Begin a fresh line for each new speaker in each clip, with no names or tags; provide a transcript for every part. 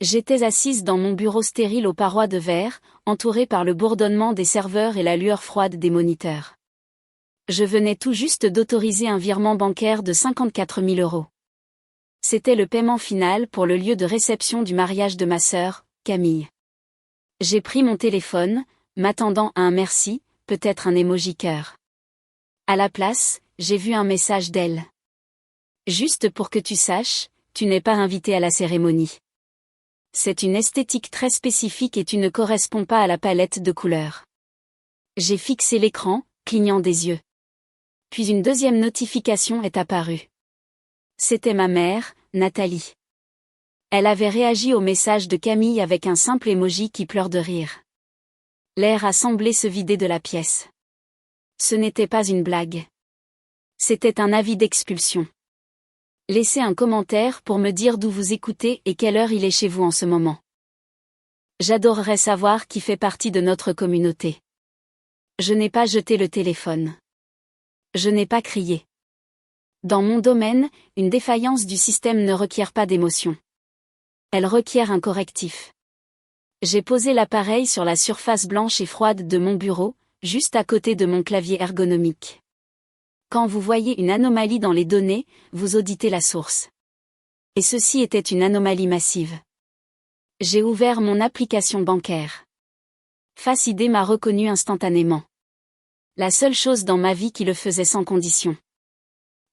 J'étais assise dans mon bureau stérile aux parois de verre, entourée par le bourdonnement des serveurs et la lueur froide des moniteurs. Je venais tout juste d'autoriser un virement bancaire de 54 000 €. C'était le paiement final pour le lieu de réception du mariage de ma sœur, Camille. J'ai pris mon téléphone, m'attendant à un merci, peut-être un emoji cœur. À la place, j'ai vu un message d'elle. Juste pour que tu saches, tu n'es pas invité à la cérémonie. C'est une esthétique très spécifique et tu ne corresponds pas à la palette de couleurs. J'ai fixé l'écran, clignant des yeux. Puis une deuxième notification est apparue. C'était ma mère, Nathalie. Elle avait réagi au message de Camille avec un simple emoji qui pleure de rire. L'air a semblé se vider de la pièce. Ce n'était pas une blague. C'était un avis d'expulsion. Laissez un commentaire pour me dire d'où vous écoutez et quelle heure il est chez vous en ce moment. J'adorerais savoir qui fait partie de notre communauté. Je n'ai pas jeté le téléphone. Je n'ai pas crié. Dans mon domaine, une défaillance du système ne requiert pas d'émotion. Elle requiert un correctif. J'ai posé l'appareil sur la surface blanche et froide de mon bureau, juste à côté de mon clavier ergonomique. Quand vous voyez une anomalie dans les données, vous auditez la source. Et ceci était une anomalie massive. J'ai ouvert mon application bancaire. Face ID m'a reconnu instantanément. La seule chose dans ma vie qui le faisait sans condition.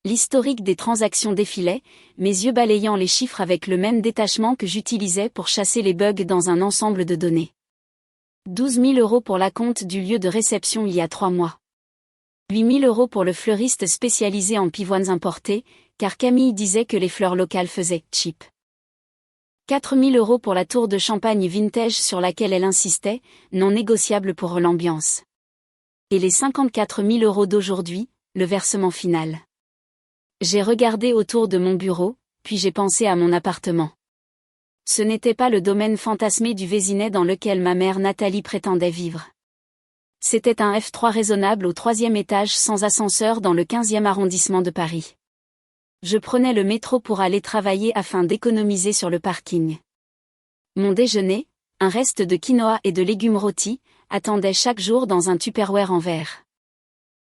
L'historique des transactions défilait, mes yeux balayant les chiffres avec le même détachement que j'utilisais pour chasser les bugs dans un ensemble de données. 12 000 € pour l'acompte du lieu de réception il y a 3 mois. 8 000 € pour le fleuriste spécialisé en pivoines importées, car Camille disait que les fleurs locales faisaient « cheap ». 4 000 € pour la tour de champagne vintage sur laquelle elle insistait, non négociable pour l'ambiance. Et les 54 000 € d'aujourd'hui, le versement final. J'ai regardé autour de mon bureau, puis j'ai pensé à mon appartement. Ce n'était pas le domaine fantasmé du Vésinet dans lequel ma mère Nathalie prétendait vivre. C'était un F3 raisonnable au 3e étage sans ascenseur dans le 15e arrondissement de Paris. Je prenais le métro pour aller travailler afin d'économiser sur le parking. Mon déjeuner, un reste de quinoa et de légumes rôtis, attendait chaque jour dans un Tupperware en verre.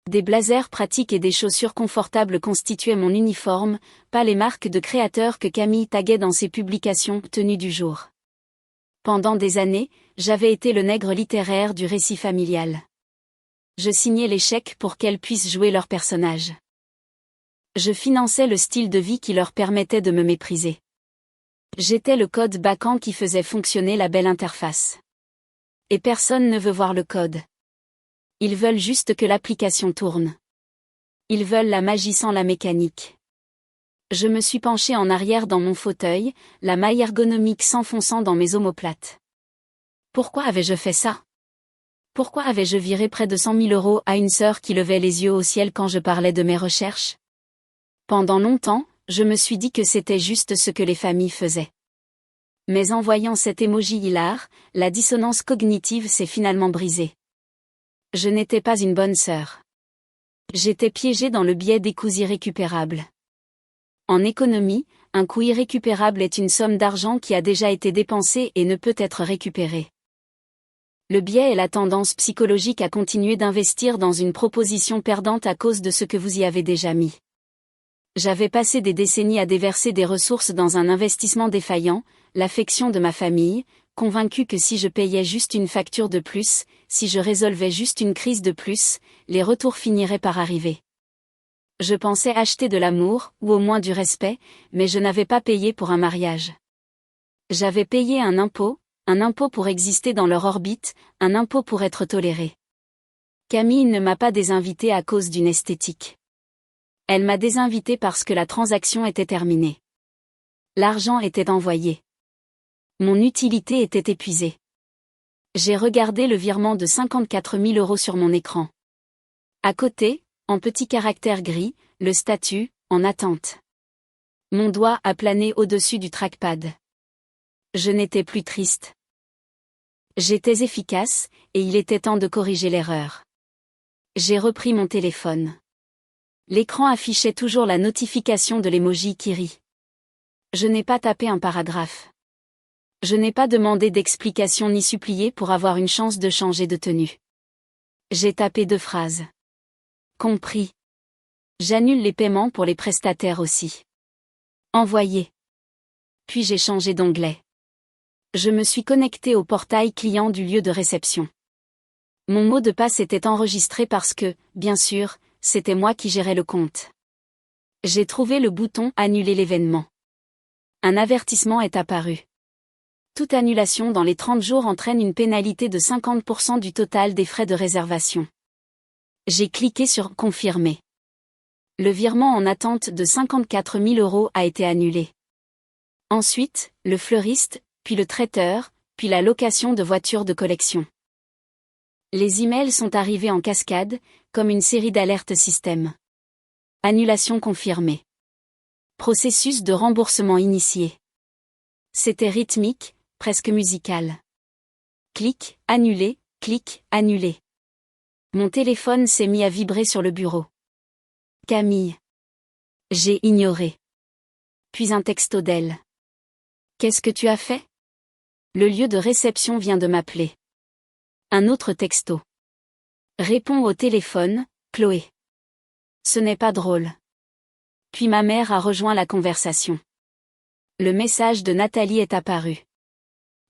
Des blazers pratiques et des chaussures confortables constituaient mon uniforme, pas les marques de créateurs que Camille taguait dans ses publications « Tenues du jour ». Pendant des années, j'avais été le nègre littéraire du récit familial. Je signais les chèques pour qu'elles puissent jouer leurs personnages. Je finançais le style de vie qui leur permettait de me mépriser. J'étais le code backend qui faisait fonctionner la belle interface. Et personne ne veut voir le code. Ils veulent juste que l'application tourne. Ils veulent la magie sans la mécanique. Je me suis penché en arrière dans mon fauteuil, la maille ergonomique s'enfonçant dans mes omoplates. Pourquoi avais-je fait ça? Pourquoi avais-je viré près de 100 000 € à une sœur qui levait les yeux au ciel quand je parlais de mes recherches? Pendant longtemps, je me suis dit que c'était juste ce que les familles faisaient. Mais en voyant cet emoji hilar, la dissonance cognitive s'est finalement brisée. Je n'étais pas une bonne sœur. J'étais piégée dans le biais des coûts irrécupérables. En économie, un coût irrécupérable est une somme d'argent qui a déjà été dépensée et ne peut être récupérée. Le biais est la tendance psychologique à continuer d'investir dans une proposition perdante à cause de ce que vous y avez déjà mis. J'avais passé des décennies à déverser des ressources dans un investissement défaillant, l'affection de ma famille, convaincue que si je payais juste une facture de plus, si je résolvais juste une crise de plus, les retours finiraient par arriver. Je pensais acheter de l'amour, ou au moins du respect, mais je n'avais pas payé pour un mariage. J'avais payé un impôt pour exister dans leur orbite, un impôt pour être toléré. Camille ne m'a pas désinvité à cause d'une esthétique. Elle m'a désinvité parce que la transaction était terminée. L'argent était envoyé. Mon utilité était épuisée. J'ai regardé le virement de 54 000 € sur mon écran. À côté, en petits caractères gris, le statut, en attente. Mon doigt a plané au-dessus du trackpad. Je n'étais plus triste. J'étais efficace, et il était temps de corriger l'erreur. J'ai repris mon téléphone. L'écran affichait toujours la notification de l'emoji qui rit. Je n'ai pas tapé un paragraphe. Je n'ai pas demandé d'explication ni supplié pour avoir une chance de changer de tenue. J'ai tapé 2 phrases. Compris. J'annule les paiements pour les prestataires aussi. Envoyer. Puis j'ai changé d'onglet. Je me suis connecté au portail client du lieu de réception. Mon mot de passe était enregistré parce que, bien sûr, c'était moi qui gérais le compte. J'ai trouvé le bouton « Annuler l'événement ». Un avertissement est apparu. Toute annulation dans les 30 jours entraîne une pénalité de 50% du total des frais de réservation. J'ai cliqué sur « Confirmer ». Le virement en attente de 54 000 € a été annulé. Ensuite, le fleuriste, puis le traiteur, puis la location de voitures de collection. Les emails sont arrivés en cascade, comme une série d'alertes système. Annulation confirmée. Processus de remboursement initié. C'était rythmique, presque musical. Clic, annulé, clic, annulé. Mon téléphone s'est mis à vibrer sur le bureau. Camille. J'ai ignoré. Puis un texto d'elle. Qu'est-ce que tu as fait? Le lieu de réception vient de m'appeler. Un autre texto. Réponds au téléphone, Chloé. Ce n'est pas drôle. Puis ma mère a rejoint la conversation. Le message de Nathalie est apparu.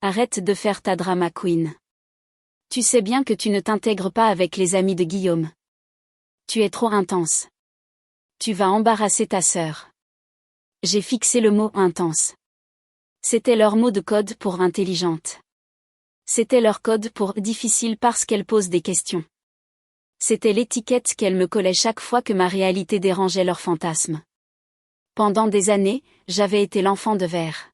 Arrête de faire ta drama queen. Tu sais bien que tu ne t'intègres pas avec les amis de Guillaume. Tu es trop intense. Tu vas embarrasser ta sœur. J'ai fixé le mot intense. C'était leur mot de code pour intelligente. C'était leur code pour difficile parce qu'elle pose des questions. C'était l'étiquette qu'elle me collait chaque fois que ma réalité dérangeait leur fantasme. Pendant des années, j'avais été l'enfant de verre.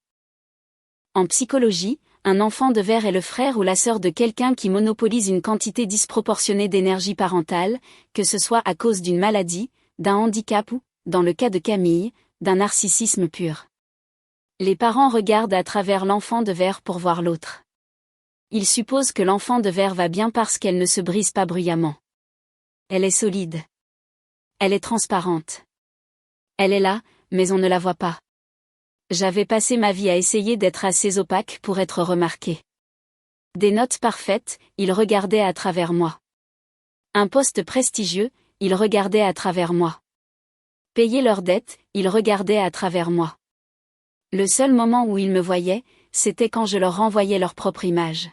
En psychologie, un enfant de verre est le frère ou la sœur de quelqu'un qui monopolise une quantité disproportionnée d'énergie parentale, que ce soit à cause d'une maladie, d'un handicap ou, dans le cas de Camille, d'un narcissisme pur. Les parents regardent à travers l'enfant de verre pour voir l'autre. Ils supposent que l'enfant de verre va bien parce qu'elle ne se brise pas bruyamment. Elle est solide. Elle est transparente. Elle est là, mais on ne la voit pas. J'avais passé ma vie à essayer d'être assez opaque pour être remarqué. Des notes parfaites, ils regardaient à travers moi. Un poste prestigieux, ils regardaient à travers moi. Payer leurs dettes, ils regardaient à travers moi. Le seul moment où ils me voyaient, c'était quand je leur renvoyais leur propre image.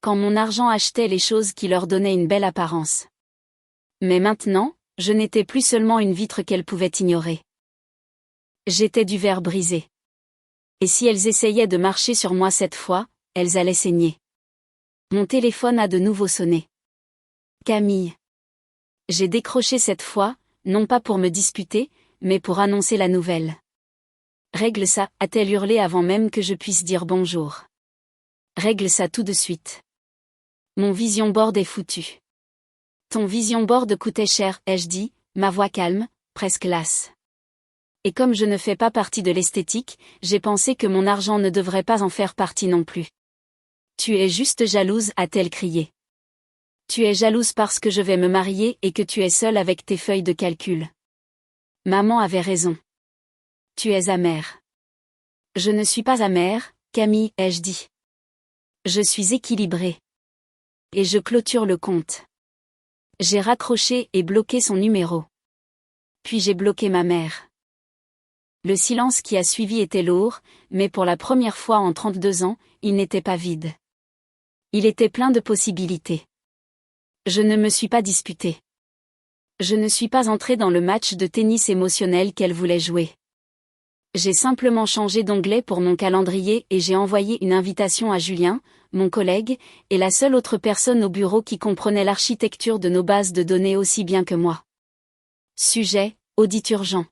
Quand mon argent achetait les choses qui leur donnaient une belle apparence. Mais maintenant, je n'étais plus seulement une vitre qu'elles pouvaient ignorer. J'étais du verre brisé. Et si elles essayaient de marcher sur moi cette fois, elles allaient saigner. Mon téléphone a de nouveau sonné. Camille. J'ai décroché cette fois, non pas pour me disputer, mais pour annoncer la nouvelle. Règle ça, a-t-elle hurlé avant même que je puisse dire bonjour. Règle ça tout de suite. Mon vision board est foutu. Ton vision board coûtait cher, ai-je dit, ma voix calme, presque lasse. Et comme je ne fais pas partie de l'esthétique, j'ai pensé que mon argent ne devrait pas en faire partie non plus. Tu es juste jalouse, a-t-elle crié. Tu es jalouse parce que je vais me marier et que tu es seule avec tes feuilles de calcul. Maman avait raison. Tu es amère. Je ne suis pas amère, Camille, ai-je dit. Je suis équilibrée. Et je clôture le compte. J'ai raccroché et bloqué son numéro. Puis j'ai bloqué ma mère. Le silence qui a suivi était lourd, mais pour la première fois en 32 ans, il n'était pas vide. Il était plein de possibilités. Je ne me suis pas disputée. Je ne suis pas entrée dans le match de tennis émotionnel qu'elle voulait jouer. J'ai simplement changé d'onglet pour mon calendrier et j'ai envoyé une invitation à Julien, mon collègue, et la seule autre personne au bureau qui comprenait l'architecture de nos bases de données aussi bien que moi. Sujet, audit urgent.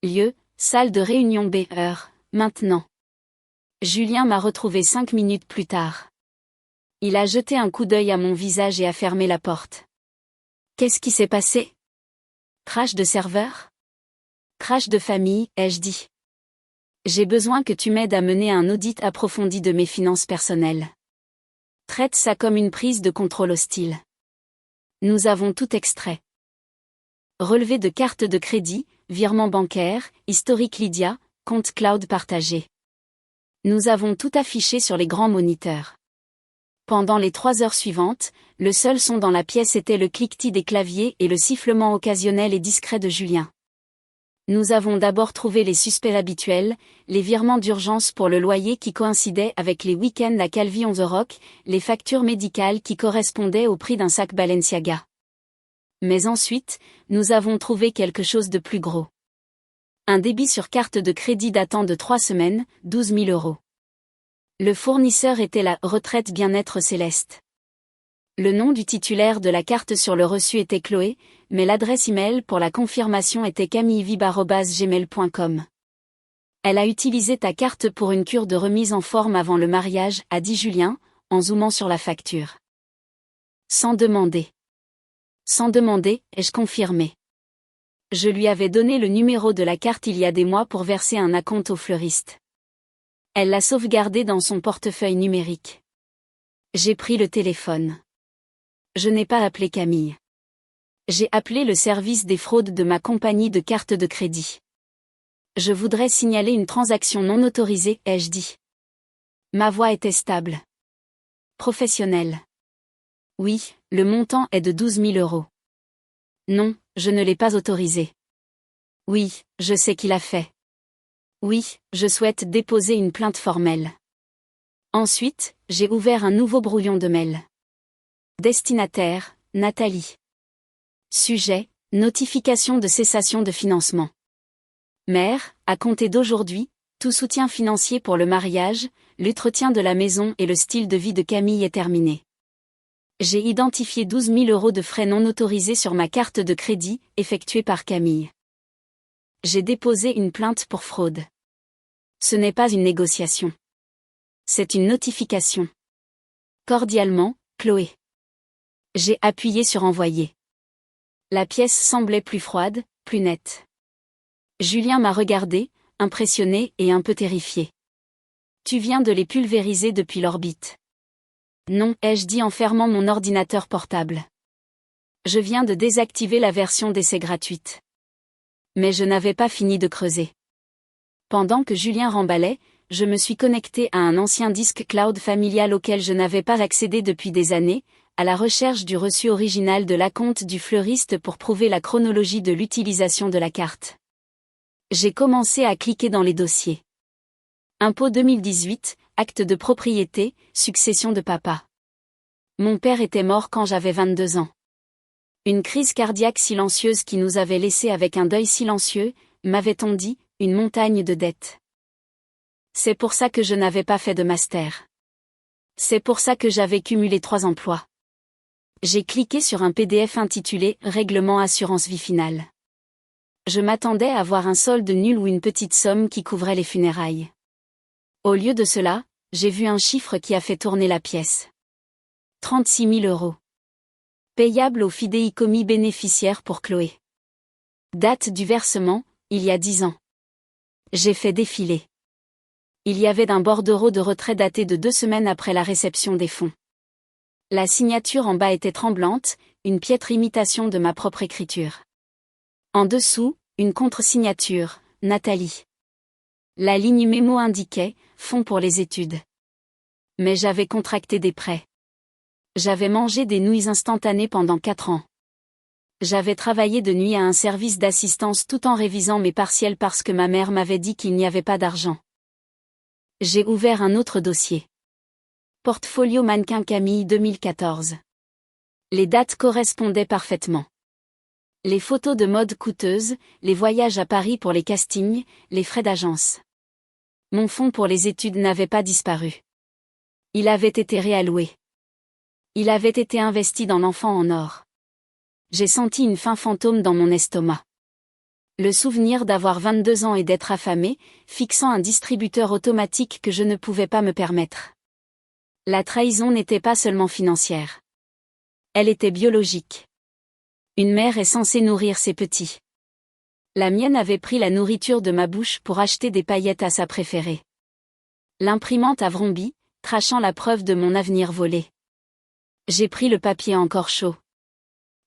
Lieu, salle de réunion B. Heure, maintenant. Julien m'a retrouvé 5 minutes plus tard. Il a jeté un coup d'œil à mon visage et a fermé la porte. Qu'est-ce qui s'est passé? Crash de serveur? Crash de famille, ai-je dit. J'ai besoin que tu m'aides à mener un audit approfondi de mes finances personnelles. Traite ça comme une prise de contrôle hostile. Nous avons tout extrait. Relevé de carte de crédit, virement bancaire, historique Lydia, compte cloud partagé. Nous avons tout affiché sur les grands moniteurs. Pendant les 3 heures suivantes, le seul son dans la pièce était le cliquetis des claviers et le sifflement occasionnel et discret de Julien. Nous avons d'abord trouvé les suspects habituels, les virements d'urgence pour le loyer qui coïncidaient avec les week-ends à Calvi on the Rock, les factures médicales qui correspondaient au prix d'un sac Balenciaga. Mais ensuite, nous avons trouvé quelque chose de plus gros. Un débit sur carte de crédit datant de 3 semaines, 12 000 €. Le fournisseur était la Retraite Bien-être Céleste. Le nom du titulaire de la carte sur le reçu était Chloé, mais l'adresse email pour la confirmation était camillevib@gmail.com. Elle a utilisé ta carte pour une cure de remise en forme avant le mariage, a dit Julien, en zoomant sur la facture. Sans demander. Sans demander, ai-je confirmé. Je lui avais donné le numéro de la carte il y a des mois pour verser un acompte au fleuriste. Elle l'a sauvegardé dans son portefeuille numérique. J'ai pris le téléphone. Je n'ai pas appelé Camille. J'ai appelé le service des fraudes de ma compagnie de carte de crédit. Je voudrais signaler une transaction non autorisée, ai-je dit. Ma voix était stable. Professionnelle. Oui, le montant est de 12 000 €. Non, je ne l'ai pas autorisé. Oui, je sais qui l'a fait. Oui, je souhaite déposer une plainte formelle. Ensuite, j'ai ouvert un nouveau brouillon de mail. Destinataire, Nathalie. Sujet, notification de cessation de financement. Mère, à compter d'aujourd'hui, tout soutien financier pour le mariage, l'entretien de la maison et le style de vie de Camille est terminé. J'ai identifié 12 000 € de frais non autorisés sur ma carte de crédit, effectuée par Camille. J'ai déposé une plainte pour fraude. Ce n'est pas une négociation. C'est une notification. Cordialement, Chloé. J'ai appuyé sur envoyer. La pièce semblait plus froide, plus nette. Julien m'a regardé, impressionné et un peu terrifié. Tu viens de les pulvériser depuis l'orbite. Non, ai-je dit en fermant mon ordinateur portable. Je viens de désactiver la version d'essai gratuite. Mais je n'avais pas fini de creuser. Pendant que Julien remballait, je me suis connecté à un ancien disque cloud familial auquel je n'avais pas accédé depuis des années, à la recherche du reçu original de l'acompte du fleuriste pour prouver la chronologie de l'utilisation de la carte. J'ai commencé à cliquer dans les dossiers. Impôt 2018, acte de propriété, succession de papa. Mon père était mort quand j'avais 22 ans. Une crise cardiaque silencieuse qui nous avait laissés avec un deuil silencieux, m'avait-on dit, une montagne de dettes. C'est pour ça que je n'avais pas fait de master. C'est pour ça que j'avais cumulé 3 emplois. J'ai cliqué sur un PDF intitulé « Règlement assurance vie finale ». Je m'attendais à voir un solde nul ou une petite somme qui couvrait les funérailles. Au lieu de cela, j'ai vu un chiffre qui a fait tourner la pièce. 36 000 €. Payable au fidéicommis bénéficiaire pour Chloé. Date du versement, il y a 10 ans. J'ai fait défiler. Il y avait d'un bordereau de retrait daté de 2 semaines après la réception des fonds. La signature en bas était tremblante, une piètre imitation de ma propre écriture. En dessous, une contre-signature, Nathalie. La ligne mémo indiquait « Fonds pour les études ». Mais j'avais contracté des prêts. J'avais mangé des nouilles instantanées pendant 4 ans. J'avais travaillé de nuit à un service d'assistance tout en révisant mes partiels parce que ma mère m'avait dit qu'il n'y avait pas d'argent. J'ai ouvert un autre dossier. Portfolio mannequin Camille 2014. Les dates correspondaient parfaitement. Les photos de mode coûteuses, les voyages à Paris pour les castings, les frais d'agence. Mon fonds pour les études n'avait pas disparu. Il avait été réalloué. Il avait été investi dans l'enfant en or. J'ai senti une faim fantôme dans mon estomac. Le souvenir d'avoir 22 ans et d'être affamé, fixant un distributeur automatique que je ne pouvais pas me permettre. La trahison n'était pas seulement financière. Elle était biologique. Une mère est censée nourrir ses petits. La mienne avait pris la nourriture de ma bouche pour acheter des paillettes à sa préférée. L'imprimante a vrombi, crachant la preuve de mon avenir volé. J'ai pris le papier encore chaud.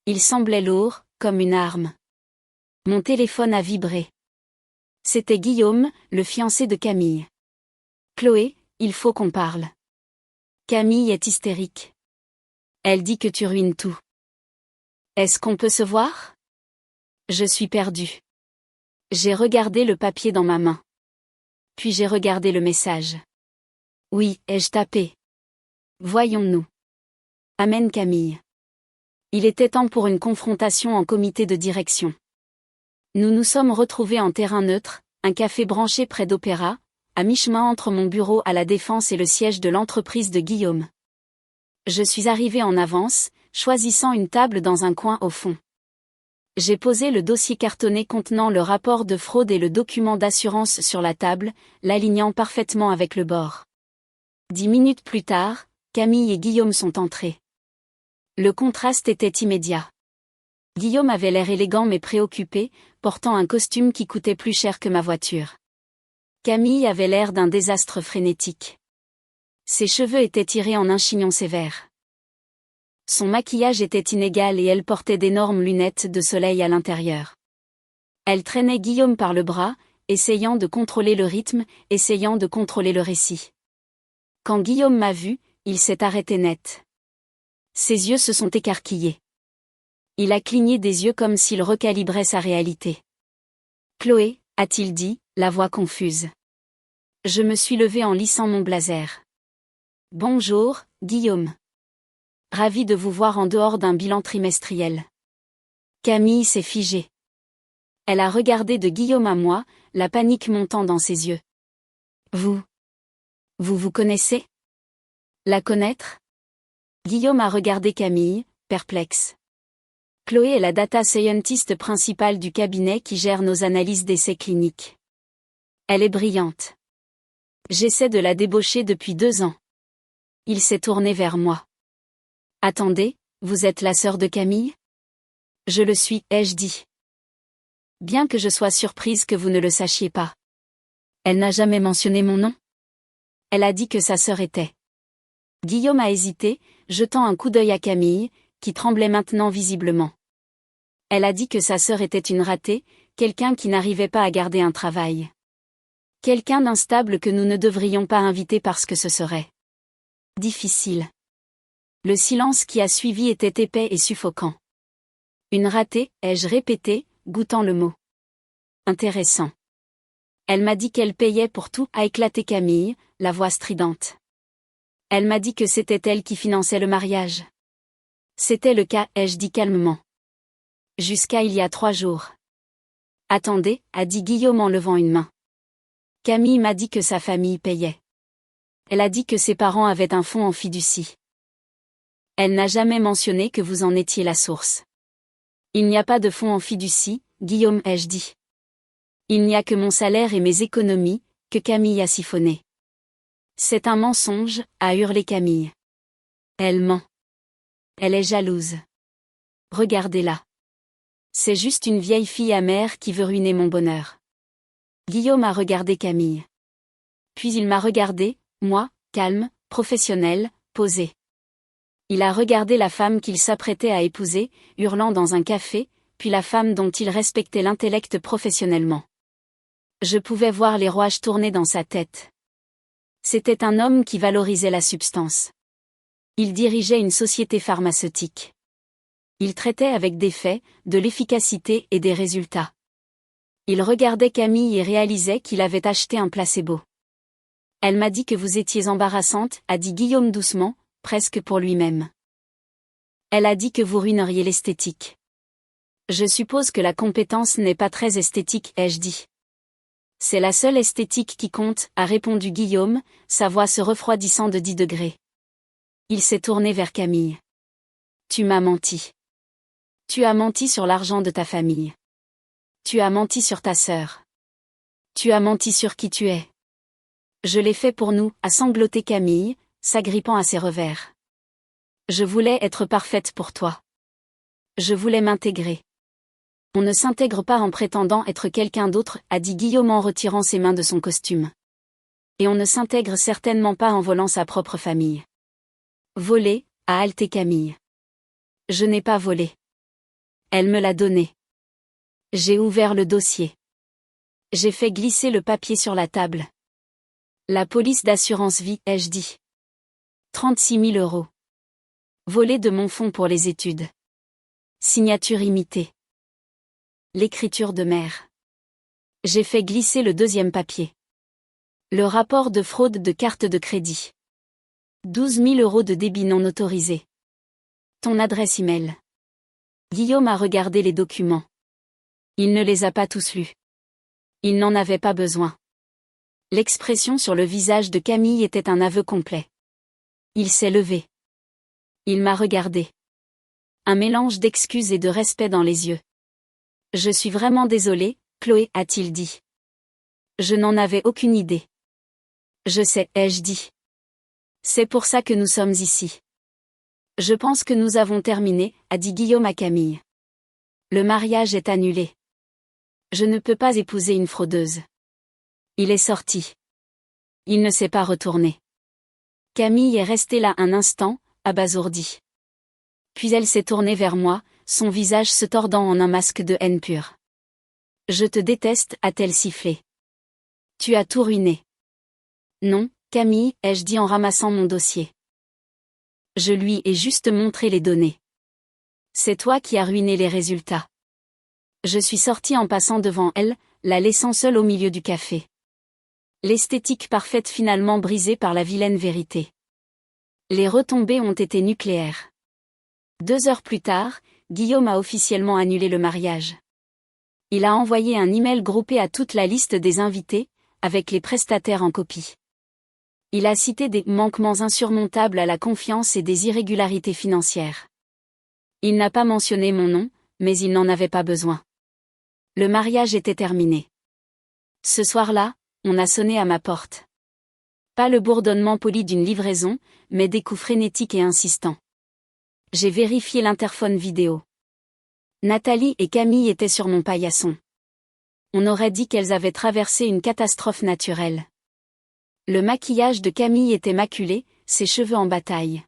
Il semblait lourd, comme une arme. Mon téléphone a vibré. C'était Guillaume, le fiancé de Camille. Chloé, il faut qu'on parle. Camille est hystérique. Elle dit que tu ruines tout. Est-ce qu'on peut se voir? Je suis perdue. J'ai regardé le papier dans ma main. Puis j'ai regardé le message. Oui, ai-je tapé? Voyons-nous. Amen Camille. Il était temps pour une confrontation en comité de direction. Nous nous sommes retrouvés en terrain neutre, un café branché près d'Opéra, à mi-chemin entre mon bureau à La Défense et le siège de l'entreprise de Guillaume. Je suis arrivé en avance, choisissant une table dans un coin au fond. J'ai posé le dossier cartonné contenant le rapport de fraude et le document d'assurance sur la table, l'alignant parfaitement avec le bord. 10 minutes plus tard, Camille et Guillaume sont entrés. Le contraste était immédiat. Guillaume avait l'air élégant mais préoccupé, portant un costume qui coûtait plus cher que ma voiture. Camille avait l'air d'un désastre frénétique. Ses cheveux étaient tirés en un chignon sévère. Son maquillage était inégal et elle portait d'énormes lunettes de soleil à l'intérieur. Elle traînait Guillaume par le bras, essayant de contrôler le rythme, essayant de contrôler le récit. Quand Guillaume m'a vu, il s'est arrêté net. Ses yeux se sont écarquillés. Il a cligné des yeux comme s'il recalibrait sa réalité. Chloé, a-t-il dit, la voix confuse. Je me suis levée en lissant mon blazer. Bonjour, Guillaume. Ravi de vous voir en dehors d'un bilan trimestriel. Camille s'est figée. Elle a regardé de Guillaume à moi, la panique montant dans ses yeux. Vous connaissez? La connaître? Guillaume a regardé Camille, perplexe. Chloé est la data scientist principale du cabinet qui gère nos analyses d'essais cliniques. Elle est brillante. J'essaie de la débaucher depuis 2 ans. Il s'est tourné vers moi. Attendez, vous êtes la sœur de Camille? Je le suis, ai-je dit. Bien que je sois surprise que vous ne le sachiez pas. Elle n'a jamais mentionné mon nom? Elle a dit que sa sœur était. Guillaume a hésité, jetant un coup d'œil à Camille, qui tremblait maintenant visiblement. Elle a dit que sa sœur était une ratée, quelqu'un qui n'arrivait pas à garder un travail. Quelqu'un d'instable que nous ne devrions pas inviter parce que ce serait difficile. Le silence qui a suivi était épais et suffocant. Une ratée, ai-je répété, goûtant le mot. Intéressant. Elle m'a dit qu'elle payait pour tout, a éclaté Camille, la voix stridente. Elle m'a dit que c'était elle qui finançait le mariage. C'était le cas, ai-je dit calmement. Jusqu'à il y a 3 jours. Attendez, a dit Guillaume en levant une main. Camille m'a dit que sa famille payait. Elle a dit que ses parents avaient un fonds en fiducie. Elle n'a jamais mentionné que vous en étiez la source. Il n'y a pas de fonds en fiducie, Guillaume, ai-je dit. Il n'y a que mon salaire et mes économies, que Camille a siphonné. C'est un mensonge, a hurlé Camille. Elle ment. Elle est jalouse. Regardez-la. C'est juste une vieille fille amère qui veut ruiner mon bonheur. Guillaume a regardé Camille. Puis il m'a regardé, moi, calme, professionnel, posé. Il a regardé la femme qu'il s'apprêtait à épouser, hurlant dans un café, puis la femme dont il respectait l'intellect professionnellement. Je pouvais voir les rouages tourner dans sa tête. C'était un homme qui valorisait la substance. Il dirigeait une société pharmaceutique. Il traitait avec des faits, de l'efficacité et des résultats. Il regardait Camille et réalisait qu'il avait acheté un placebo. Elle m'a dit que vous étiez embarrassante, a dit Guillaume doucement, presque pour lui-même. Elle a dit que vous ruineriez l'esthétique. Je suppose que la compétence n'est pas très esthétique, ai-je dit. C'est la seule esthétique qui compte, a répondu Guillaume, sa voix se refroidissant de 10 degrés. Il s'est tourné vers Camille. Tu m'as menti. Tu as menti sur l'argent de ta famille. Tu as menti sur ta sœur. Tu as menti sur qui tu es. Je l'ai fait pour nous, a sangloté Camille, s'agrippant à ses revers. Je voulais être parfaite pour toi. Je voulais m'intégrer. On ne s'intègre pas en prétendant être quelqu'un d'autre, a dit Guillaume en retirant ses mains de son costume. Et on ne s'intègre certainement pas en volant sa propre famille. Voler, a haleté Camille. Je n'ai pas volé. Elle me l'a donné. J'ai ouvert le dossier. J'ai fait glisser le papier sur la table. La police d'assurance vie, ai-je dit. 36 000 euros. Volé de mon fonds pour les études. Signature imitée. L'écriture de mère. J'ai fait glisser le deuxième papier. Le rapport de fraude de carte de crédit. 12 000 euros de débit non autorisé. Ton adresse email. Guillaume a regardé les documents. Il ne les a pas tous lus. Il n'en avait pas besoin. L'expression sur le visage de Camille était un aveu complet. Il s'est levé. Il m'a regardé. Un mélange d'excuses et de respect dans les yeux. Je suis vraiment désolé, Chloé, a-t-il dit. Je n'en avais aucune idée. Je sais, ai-je dit. C'est pour ça que nous sommes ici. Je pense que nous avons terminé, a dit Guillaume à Camille. Le mariage est annulé. Je ne peux pas épouser une fraudeuse. Il est sorti. Il ne s'est pas retourné. Camille est restée là un instant, abasourdie. Puis elle s'est tournée vers moi, son visage se tordant en un masque de haine pure. Je te déteste, a-t-elle sifflé. Tu as tout ruiné. Non, Camille, ai-je dit en ramassant mon dossier. Je lui ai juste montré les données. C'est toi qui as ruiné les résultats. Je suis sortie en passant devant elle, la laissant seule au milieu du café. L'esthétique parfaite finalement brisée par la vilaine vérité. Les retombées ont été nucléaires. 2 heures plus tard, Guillaume a officiellement annulé le mariage. Il a envoyé un email groupé à toute la liste des invités, avec les prestataires en copie. Il a cité des manquements insurmontables à la confiance et des irrégularités financières. Il n'a pas mentionné mon nom, mais il n'en avait pas besoin. Le mariage était terminé. Ce soir-là, on a sonné à ma porte. Pas le bourdonnement poli d'une livraison, mais des coups frénétiques et insistants. J'ai vérifié l'interphone vidéo. Nathalie et Camille étaient sur mon paillasson. On aurait dit qu'elles avaient traversé une catastrophe naturelle. Le maquillage de Camille était maculé, ses cheveux en bataille.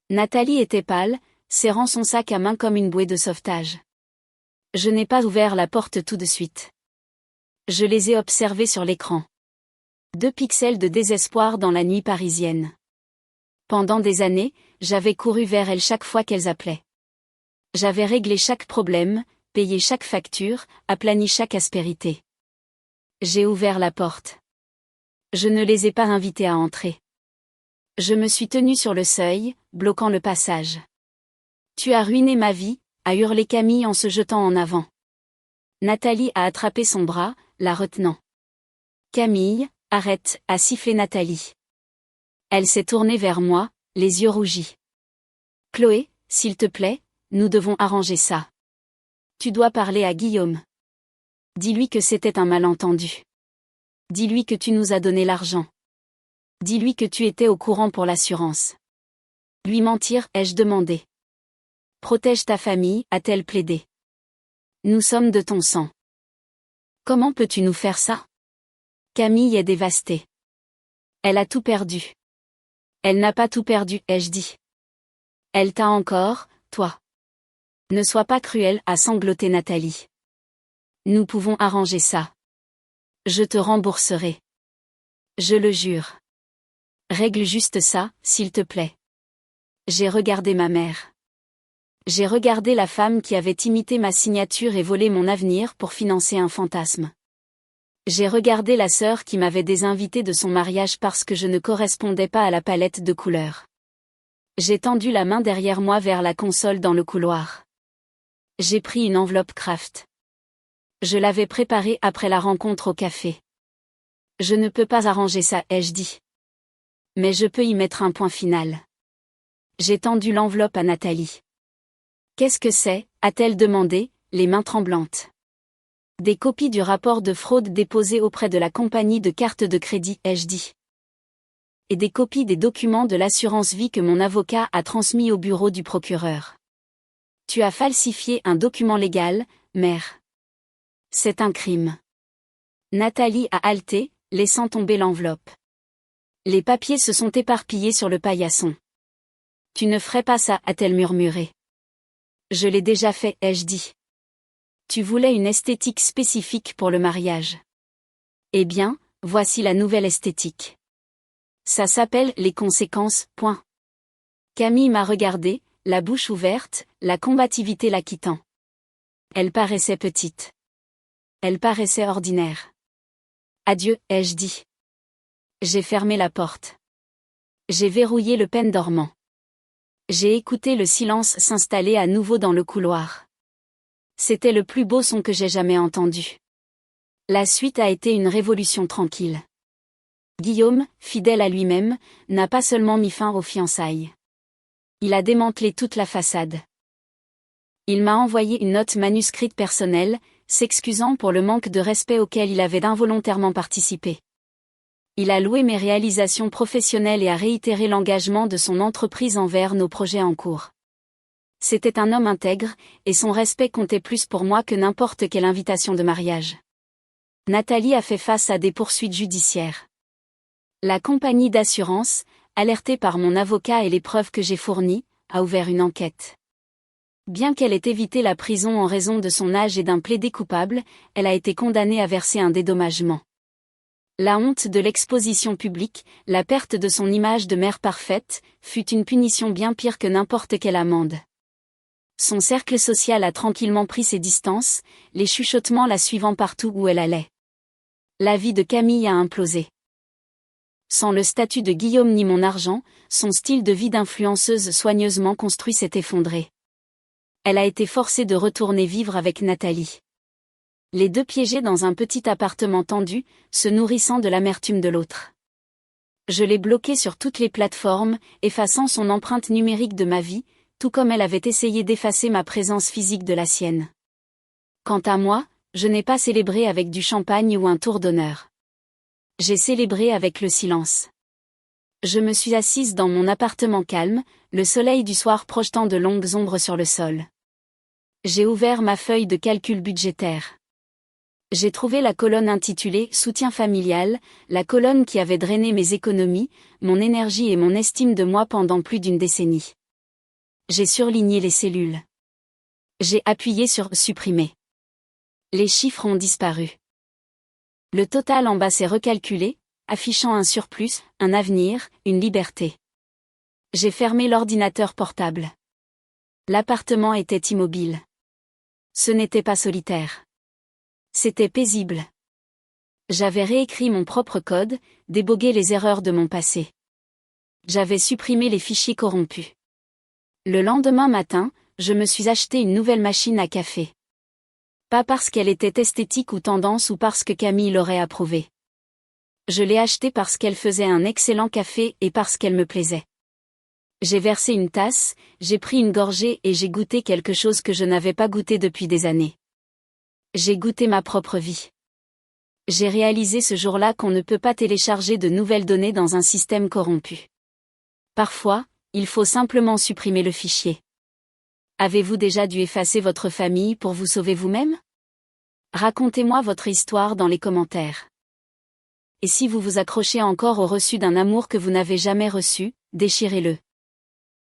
Nathalie était pâle, serrant son sac à main comme une bouée de sauvetage. Je n'ai pas ouvert la porte tout de suite. Je les ai observés sur l'écran. 2 pixels de désespoir dans la nuit parisienne. Pendant des années, j'avais couru vers elles chaque fois qu'elles appelaient. J'avais réglé chaque problème, payé chaque facture, aplani chaque aspérité. J'ai ouvert la porte. Je ne les ai pas invitées à entrer. Je me suis tenue sur le seuil, bloquant le passage. Tu as ruiné ma vie, a hurlé Camille en se jetant en avant. Nathalie a attrapé son bras, la retenant. Camille, arrête, a sifflé Nathalie. Elle s'est tournée vers moi, les yeux rougis. Chloé, s'il te plaît, nous devons arranger ça. Tu dois parler à Guillaume. Dis-lui que c'était un malentendu. Dis-lui que tu nous as donné l'argent. Dis-lui que tu étais au courant pour l'assurance. Lui mentir, ai-je demandé. Protège ta famille, a-t-elle plaidé. Nous sommes de ton sang. Comment peux-tu nous faire ça? Camille est dévastée. Elle a tout perdu. Elle n'a pas tout perdu, ai-je dit. Elle t'a encore, toi. Ne sois pas cruel, a sangloté Nathalie. Nous pouvons arranger ça. Je te rembourserai. Je le jure. Règle juste ça, s'il te plaît. J'ai regardé ma mère. J'ai regardé la femme qui avait imité ma signature et volé mon avenir pour financer un fantasme. J'ai regardé la sœur qui m'avait désinvité de son mariage parce que je ne correspondais pas à la palette de couleurs. J'ai tendu la main derrière moi vers la console dans le couloir. J'ai pris une enveloppe Kraft. Je l'avais préparée après la rencontre au café. Je ne peux pas arranger ça, ai-je dit. Mais je peux y mettre un point final. J'ai tendu l'enveloppe à Nathalie. Qu'est-ce que c'est, a-t-elle demandé, les mains tremblantes. Des copies du rapport de fraude déposé auprès de la compagnie de carte de crédit, ai-je dit. Et des copies des documents de l'assurance vie que mon avocat a transmis au bureau du procureur. Tu as falsifié un document légal, mère. C'est un crime. Nathalie a haleté, laissant tomber l'enveloppe. Les papiers se sont éparpillés sur le paillasson. Tu ne ferais pas ça, a-t-elle murmuré. Je l'ai déjà fait, ai-je dit. Tu voulais une esthétique spécifique pour le mariage. Eh bien, Voici la nouvelle esthétique. Ça s'appelle les conséquences, point. Camille m'a regardé, la bouche ouverte, la combativité la quittant. Elle paraissait petite. Elle paraissait ordinaire. Adieu, ai-je dit. J'ai fermé la porte. J'ai verrouillé le pen dormant. J'ai écouté le silence s'installer à nouveau dans le couloir. C'était le plus beau son que j'ai jamais entendu. La suite a été une révolution tranquille. Guillaume, fidèle à lui-même, n'a pas seulement mis fin aux fiançailles. Il a démantelé toute la façade. Il m'a envoyé une note manuscrite personnelle, s'excusant pour le manque de respect auquel il avait involontairement participé. Il a loué mes réalisations professionnelles et a réitéré l'engagement de son entreprise envers nos projets en cours. C'était un homme intègre, et son respect comptait plus pour moi que n'importe quelle invitation de mariage. Nathalie a fait face à des poursuites judiciaires. La compagnie d'assurance, alertée par mon avocat et les preuves que j'ai fournies, a ouvert une enquête. Bien qu'elle ait évité la prison en raison de son âge et d'un plaidé coupable, elle a été condamnée à verser un dédommagement. La honte de l'exposition publique, la perte de son image de mère parfaite, fut une punition bien pire que n'importe quelle amende. Son cercle social a tranquillement pris ses distances, les chuchotements la suivant partout où elle allait. La vie de Camille a implosé. Sans le statut de Guillaume ni mon argent, son style de vie d'influenceuse soigneusement construit s'est effondré. Elle a été forcée de retourner vivre avec Nathalie. Les deux piégés dans un petit appartement tendu, se nourrissant de l'amertume de l'autre. Je l'ai bloquée sur toutes les plateformes, effaçant son empreinte numérique de ma vie, tout comme elle avait essayé d'effacer ma présence physique de la sienne. Quant à moi, je n'ai pas célébré avec du champagne ou un tour d'honneur. J'ai célébré avec le silence. Je me suis assise dans mon appartement calme, le soleil du soir projetant de longues ombres sur le sol. J'ai ouvert ma feuille de calcul budgétaire. J'ai trouvé la colonne intitulée « Soutien familial », la colonne qui avait drainé mes économies, mon énergie et mon estime de moi pendant plus d'une décennie. J'ai surligné les cellules. J'ai appuyé sur « Supprimer ». Les chiffres ont disparu. Le total en bas s'est recalculé, affichant un surplus, un avenir, une liberté. J'ai fermé l'ordinateur portable. L'appartement était immobile. Ce n'était pas solitaire. C'était paisible. J'avais réécrit mon propre code, débogué les erreurs de mon passé. J'avais supprimé les fichiers corrompus. Le lendemain matin, je me suis acheté une nouvelle machine à café. Pas parce qu'elle était esthétique ou tendance ou parce que Camille l'aurait approuvée. Je l'ai achetée parce qu'elle faisait un excellent café et parce qu'elle me plaisait. J'ai versé une tasse, j'ai pris une gorgée et j'ai goûté quelque chose que je n'avais pas goûté depuis des années. J'ai goûté ma propre vie. J'ai réalisé ce jour-là qu'on ne peut pas télécharger de nouvelles données dans un système corrompu. Parfois, il faut simplement supprimer le fichier. Avez-vous déjà dû effacer votre famille pour vous sauver vous-même? Racontez-moi votre histoire dans les commentaires. Et si vous vous accrochez encore au reçu d'un amour que vous n'avez jamais reçu, déchirez-le.